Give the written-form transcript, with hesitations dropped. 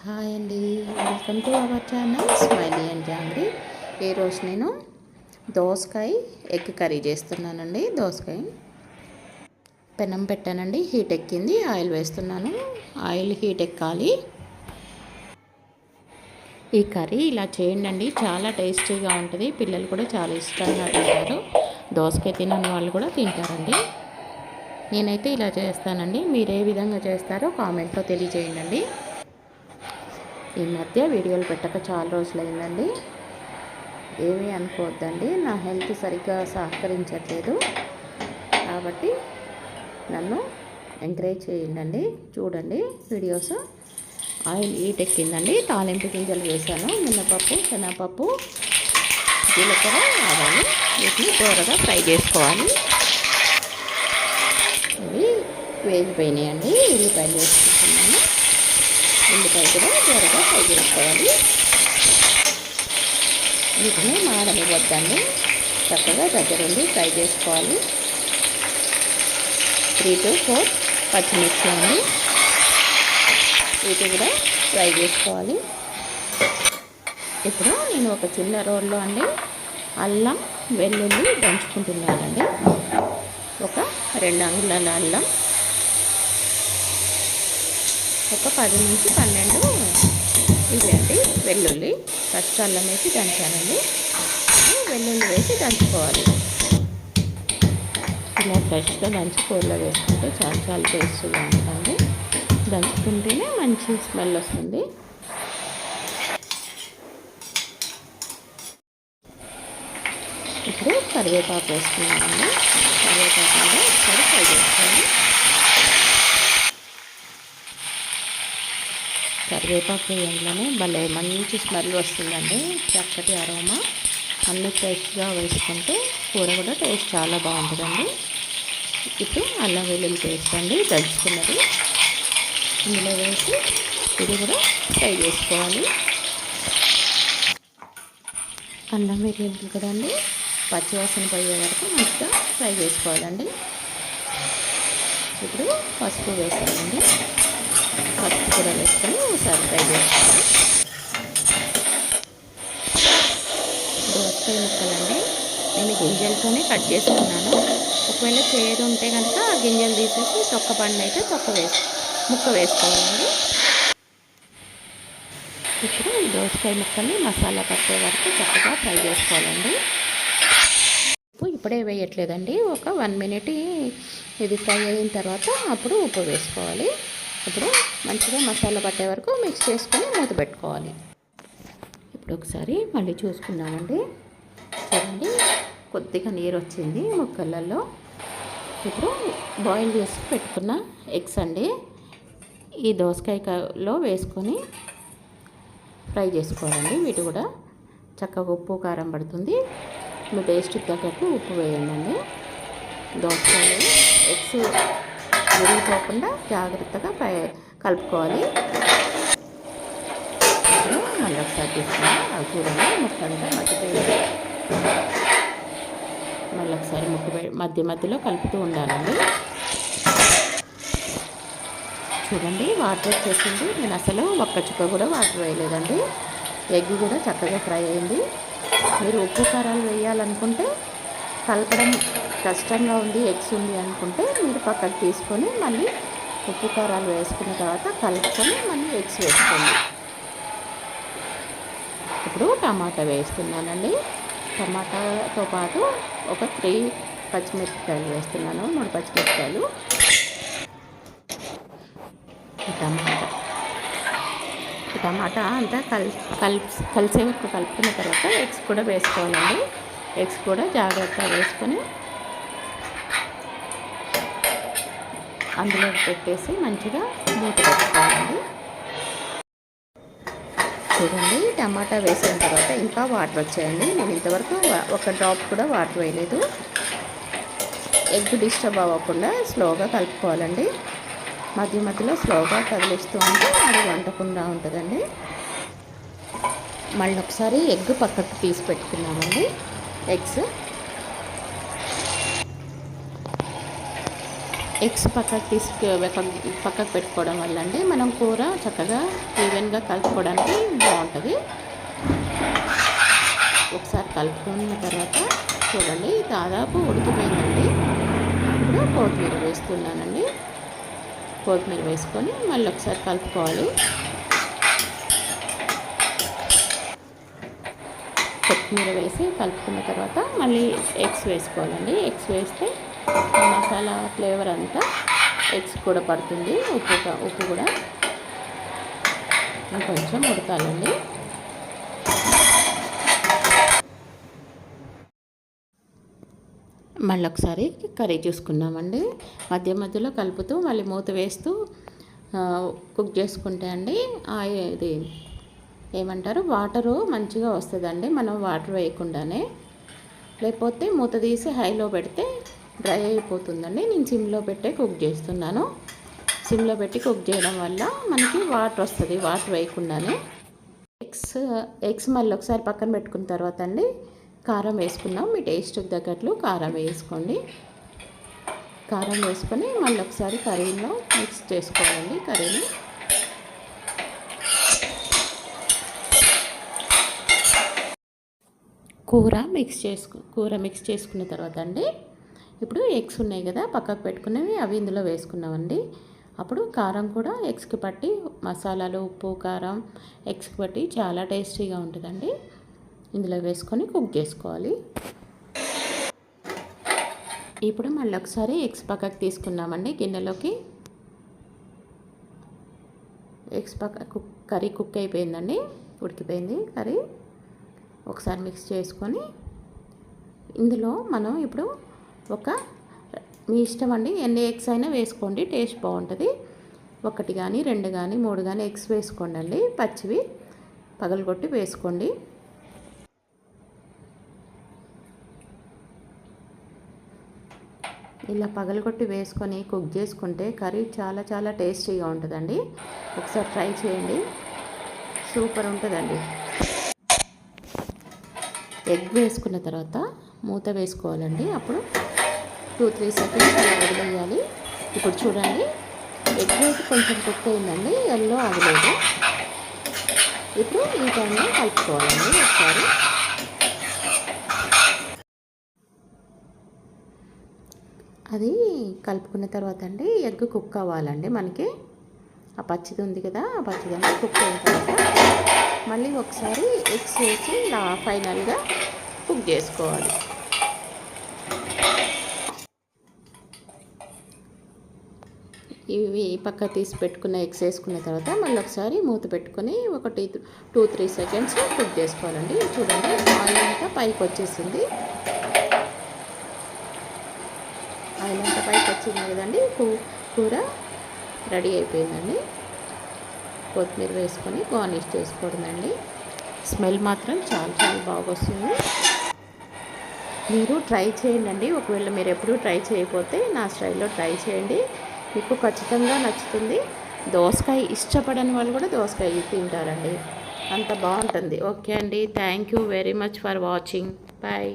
Hi అండి, welcome to our channel smiley and jangri. ఈరోజు నేను దోసకాయ ఎగ్ కర్రీ చేస్తున్నానండి. దోసకాయ పెనం పెట్టానండి, హీట్ ఎక్కింది, ఆయిల్ వేస్తున్నాను. ఆయిల్ హీట్ ఎక్కాలి. ఈ కర్రీ ఇలా చేయండి, చాలా టేస్టీగా ఉంటుంది. పిల్లలు కూడా చాలా ఇష్టంగా తింటారు. దోసకాయ తినని వాళ్ళు కూడా తింటారండి. నేనైతే ఇలా చేస్తానండి. మీరు ఏ విధంగా చేస్తారో కామెంట్లో తెలియజేయండి. ఈ మధ్య వీడియోలు పెట్టక చాలా రోజులైందండి. ఏమీ అనుకోవద్దండి, నా హెల్త్ సరిగ్గా సహకరించట్లేదు కాబట్టి నన్ను ఎంకరేజ్ చేయండి. చూడండి వీడియోస్. ఆయిల్ హీట్ ఎక్కిందండి, తాలింపు గింజలు వేసాను. మినపప్పు, శనగపప్పు, జీలకర్ర, ఆవాలు వీటిని త్వరగా ఫ్రై చేసుకోవాలి. ఇవి వేగిపోయినాయండి. ఉల్లిపాయలు వేసుకుంటున్నాను. ఉల్లిపాయ కూడా త్వరగా ఫ్రై చేసుకోవాలి. వీటిని మాడనివ్వద్దండి, చక్కగా దగ్గరుండి ఫ్రై చేసుకోవాలి. 3 to 4 పచ్చిమిర్చి అండి, వీటి కూడా ఫ్రై చేసుకోవాలి. ఇప్పుడు నేను ఒక చిన్న రోల్లో అండి అల్లం వెల్లుల్లి దంచుకుంటున్నానండి. ఒక 2 అంగుళాల అల్లం, ఒక 10 నుంచి 12 ఇవేంటి వెల్లుల్లి. ఫస్ట్ అల్లం వేసి దంచానండి, వెల్లుల్లి వేసి దంచుకోవాలి. ఇలా ఫ్రెష్గా దంచి కూరలో వేసుకుంటే చాలా చాలా టేస్టీగా ఉంటుంది. దంచుకుంటేనే మంచి స్మెల్ వస్తుంది. ఇప్పుడు కరివేపాకు వేసుకున్నామండి. కరివేపాకు కూడా ఒకసారి ఫ్రై చేసుకోవాలి. కరివేపాకు వేయగానే భలే మంచి స్మెల్ వస్తుందండి, చక్కటి అరోమా. అన్నీ ఫ్రెష్గా వేసుకుంటే కూర కూడా టేస్ట్ చాలా బాగుంటుందండి. ఇప్పుడు అల్లం వెల్లుల్లి పేస్ట్ అండి దంచుకున్నది ఇందులో వేసి ఇది కూడా ఫ్రై చేసుకోవాలి. అల్లం వెల్లుల్లి కూడా అండి పచ్చివాసన పోయే వరకు మంచిగా ఫ్రై చేసుకోవాలండి. ఇప్పుడు పసుపు వేసానండి, పసుపు కూడా వేసుకొని ఒకసారి ఫ్రై చేసుకోవాలి. దోసకాయ ముక్కలండి నేను గింజలతోనే కట్ చేసుకున్నాను. ఒకవేళ చేదు ఉంటే కనుక ఆ గింజలు తీసేసి తొక్క పండు అయితే ముక్క వేసుకోవాలండి. ఇప్పుడు ఈ దోసకాయ ముక్కల్ని మసాలా పట్టే వరకు చక్కగా ఫ్రై చేసుకోవాలండి. ఉప్పు ఇప్పుడే వేయట్లేదండి, ఒక 1 minute ఇది ఫ్రై అయిన తర్వాత అప్పుడు ఉప్పు వేసుకోవాలి. ఇప్పుడు మంచిగా మసాలా పట్టే వరకు మిక్స్ చేసుకొని మూత పెట్టుకోవాలి. ఇప్పుడు ఒకసారి మళ్ళీ చూసుకున్నామండి. చూడండి కొద్దిగా నీరు వచ్చింది ముక్కలలో. ఇప్పుడు బాయిల్ చేసి పెట్టుకున్న ఎగ్స్ అండి ఈ దోసకాయలో వేసుకొని ఫ్రై చేసుకోవాలండి. వీటి కూడా చక్కగా ఉప్పు కారం పడుతుంది. మీ టేస్ట్కి తగ్గట్టు ఉప్పు వేయండి. దోసకాయలు ఎగ్స్ విరిగిపోకుండా జాగ్రత్తగా కలుపుకోవాలి. మళ్ళీ ఒకసారి తీసుకుని అవి చూడండి ముక్కలుగా మధ్యపోయి మళ్ళీ ఒకసారి మధ్య మధ్యలో కలుపుతూ ఉండాలండి. చూడండి వాటర్ వచ్చేసింది. నేను అసలు ఒక్క చుక్క కూడా వాటర్ వేయలేదండి. ఎగ్ కూడా చక్కగా ఫ్రై అయింది. మీరు ఉప్పు కారాలు వేయాలనుకుంటే కలపడం కష్టంగా ఉంది, ఎగ్స్ ఉంది అనుకుంటే మీరు పక్కకు తీసుకొని మళ్ళీ ఉప్పు కారాలు వేసుకున్న తర్వాత కలుపుకొని మళ్ళీ ఎగ్స్ వేసుకోండి. ఇప్పుడు టమాటా వేస్తున్నానండి. టమాటాతో పాటు ఒక 3 పచ్చిమిరపకాయలు వేస్తున్నాను, 3 పచ్చిమిరపకాయలు. టమాటా అంతా కలిసే వరకు కలుపుకున్న తర్వాత ఎగ్స్ కూడా వేసుకోవాలండి. ఎగ్స్ కూడా జాగ్రత్తగా వేసుకొని అందులో పెట్టేసి మంచిగా మూత పెట్టుకోవాలండి. చూడండి టమాటా వేసిన తర్వాత ఇంకా వాటర్ వచ్చాయండి. నేను ఇంతవరకు ఒక డ్రాప్ కూడా వాటర్ వేయలేదు. ఎగ్ డిస్టర్బ్ అవ్వకుండా స్లోగా కలుపుకోవాలండి. మధ్య మధ్యలో స్లోగా కదిలిస్తూ ఉంటే అది వంటకుండా ఉంటుందండి. మళ్ళీ ఒకసారి ఎగ్ పక్కకు తీసి పెట్టుకున్నామండి. ఎగ్స్ ఎగ్స్ పక్కకు పెట్టుకోవడం వల్ల అండి మనం కూర చక్కగా ఈవెన్గా కలుపుకోవడానికి బాగుంటుంది. ఒకసారి కలుపుకున్న తర్వాత చూడండి దాదాపు ఉడికిపోయిందండి. ఇప్పుడు కొత్తిమీర వేస్తున్నానండి. కొత్తిమీర వేసుకొని మళ్ళీ ఒకసారి కలుపుకోవాలి. కొత్తిమీర వేసి కలుపుకున్న తర్వాత మళ్ళీ ఎగ్స్ వేసుకోవాలండి. ఎగ్స్ వేస్తే మసాలా ఫ్లేవర్ అంతా ఎగ్స్ కూడా పడుతుంది. ఉప్పు కూడా కొంచెం ఉడకాలండి. మళ్ళీ ఒకసారి కర్రీ చూసుకున్నామండి. మధ్య మధ్యలో కలుపుతూ మళ్ళీ మూత వేస్తూ కుక్ చేసుకుంటే అండి ఇది ఏమంటారు వాటరు మంచిగా వస్తుందండి. మనం వాటర్ వేయకుండానే, లేకపోతే మూత తీసి హైలో పెడితే డ్రై అయిపోతుందండి. నేను సిమ్లో పెట్టే కుక్ చేస్తున్నాను. సిమ్లో పెట్టి కుక్ చేయడం వల్ల మనకి వాటర్ వస్తుంది వాటర్ వేయకుండానే. ఎగ్స్ మళ్ళీ ఒకసారి పక్కన పెట్టుకున్న తర్వాత అండి కారం వేసుకున్నాం. మీ టేస్ట్కి తగ్గట్లు కారం వేసుకోండి. కారం వేసుకొని మళ్ళీ ఒకసారి కర్రీలో మిక్స్ చేసుకోవాలండి. కర్రీని కూర మిక్స్ చేసుకున్న తర్వాత అండి ఇప్పుడు ఎగ్స్ ఉన్నాయి కదా పక్కకు పెట్టుకున్నవి, అవి ఇందులో వేసుకున్నామండి. అప్పుడు కారం కూడా ఎగ్స్కి పట్టి, మసాలాలు ఉప్పు కారం ఎగ్స్కి పట్టి చాలా టేస్టీగా ఉంటుందండి. ఇందులో వేసుకొని కుక్ చేసుకోవాలి. ఇప్పుడు మళ్ళీ ఒకసారి ఎగ్స్ పక్కకు తీసుకున్నామండి గిన్నెలోకి. ఎగ్స్ కర్రీ కుక్ అయిపోయిందండి, ఉడికిపోయింది కర్రీ. ఒకసారి మిక్స్ చేసుకొని ఇందులో మనం ఇప్పుడు మీ ఇష్టం అండి, ఎన్ని ఎగ్స్ అయినా వేసుకోండి, టేస్ట్ బాగుంటుంది. 1 కానీ 2 కానీ 3 కానీ ఎగ్స్ వేసుకోండి అండి. పచ్చివి పగలగొట్టి వేసుకోండి. ఇలా పగలగొట్టి వేసుకొని కుక్ చేసుకుంటే కర్రీ చాలా చాలా టేస్టీగా ఉంటుందండి. ఒకసారి ట్రై చేయండి, సూపర్ ఉంటుందండి. ఎగ్ వేసుకున్న తర్వాత మూత వేసుకోవాలండి. అప్పుడు 2-3 సెకండ్స్ అలా వదిలేయాలి. ఇప్పుడు చూడండి ఎగ్ వేసి కొంచెం కుక్ అయిందండి, ఎల్లో అవ్వలేదు. ఇప్పుడు ఈ టైంలో కలుపుకోవాలండి ఒకసారి. అది కలుపుకున్న తర్వాత అండి ఎగ్ కుక్ అవ్వాలండి. మనకి ఆ పచ్చిది ఉంది కదా, ఆ పచ్చిదంతా కుక్ అయిన తర్వాత మళ్ళీ ఒకసారి ఎగ్స్ వేసి ఫైనల్గా కుక్ చేసుకోవాలి. ఇవి పక్క తీసి పెట్టుకున్న ఎగ్స్ వేసుకున్న తర్వాత మళ్ళీ ఒకసారి మూత పెట్టుకొని 2-3 సెకండ్స్ కుక్ చేసుకోవాలండి. చూడండి ఆయిల్ అంతా పైకి వచ్చేసింది. ఆయిల్ అంతా పైకి వచ్చింది కదండి, కూర రెడీ అయిపోయిందండి. కొత్తిమీర వేసుకొని గార్నిష్ చేసుకోవడమండి. స్మెల్ మాత్రం చాలా చాలా బాగా వస్తుంది. మీరు ట్రై చేయండి. ఒకవేళ మీరు ఎప్పుడూ ట్రై చేయకపోతే నా స్టైల్లో ట్రై చేయండి, మీకు ఖచ్చితంగా నచ్చుతుంది. దోసకాయ ఇష్టపడని వాళ్ళు కూడా దోసకాయ తింటారండి, అంత బాగుంటుంది. ఓకే అండి, thank you very much for watching. Bye.